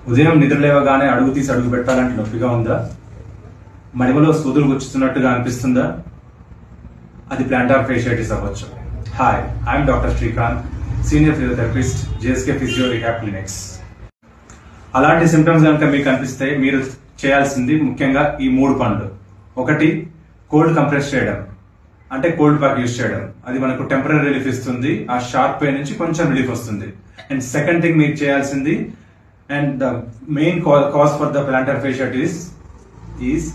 ఉదయం నిద్రలేవగానే అడుగు తీసి అడుగు పెట్టాలంటే నొప్పిగా ఉందా? మడిమలో సూదులు గుచ్చుతున్నట్టుగా అనిపిస్తుందా? అది ప్లాంటార్ ఫేషియైటిస్ అవ్వచ్చు. Hi, I'm doctor Srikanth, senior physiotherapist, JSK physio rehab clinics. అలాంటి సిమ్టమ్స్ కనుక మీకు అనిపిస్తే మీరు చేయాల్సింది ముఖ్యంగా ఈ 3 పనులు. ఒకటి, కోల్డ్ కంప్రెస్ చేయడం, అంటే కోల్డ్ ప్యాక్ యూజ్ చేయడం. అది మనకు టెంపరీ రిలీఫ్ ఇస్తుంది, ఆ షార్ప్ పెయిన్ నుంచి కొంచెం రిలీఫ్ వస్తుంది. అండ్ సెకండ్ థింగ్ మీరు చేయాల్సింది, and the main cause for the planter fasciitis is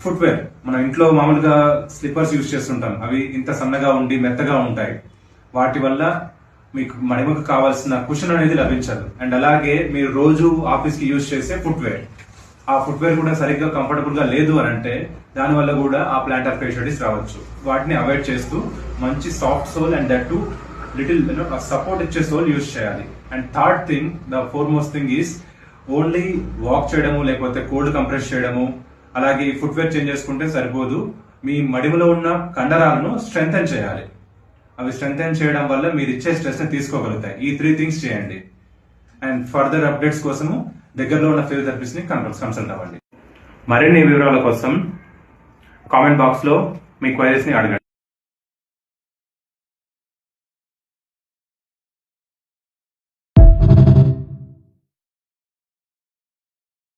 footwear. మనం ఇంట్లో మామూలుగా స్లిప్పర్స్ యూజ్ చేస్తుంటాం, అవి ఇంత సన్నగా ఉండి మెత్తగా ఉంటాయి. వాటి వల్ల మీకు మడిమకు కావాల్సిన కుషన్ అనేది లభించదు. అండ్ అలాగే మీరు రోజు ఆఫీస్ కి యూజ్ చేసే ఫుట్వేర్, ఆ ఫుట్వేర్ కూడా సరిగ్గా కంఫర్టబుల్ గా లేదు అని అంటే దానివల్ల కూడా ఆ ప్లాంటార్ ఫేషియైటిస్ రావచ్చు. వాటిని అవాయిడ్ చేస్తూ మంచి soft sole and that to little support ఇచ్చే సోల్ యూజ్ చేయాలి. And third thing, the foremost thing is only walk చేయడము లేకపోతే కోల్డ్ కంప్రెస్ చేయడము అలాగే ఫుట్వేర్ చేంజ్ చేసుకుంటే సరిపోదు. మీ మడిమలో ఉన్న కండరాలను స్ట్రెంగ్థెన్ చేయాలి. అవి స్ట్రెంగ్థెన్ చేయడం వల్ల మీరు ఇచ్చే స్ట్రెస్ ని తీసుకోగలుగుతాయి. ఈ 3 థింగ్స్ చేయండి. అండ్ ఫర్దర్ అప్డేట్స్ కోసము దగ్గరలో ఉన్న ఫిజియోథెరపిస్ట్ ని కన్సల్ట్ అవ్వండి. మరిన్ని వివరాల కోసం కామెంట్ బాక్స్ లో మీ క్వైరీస్ ని అడగండి.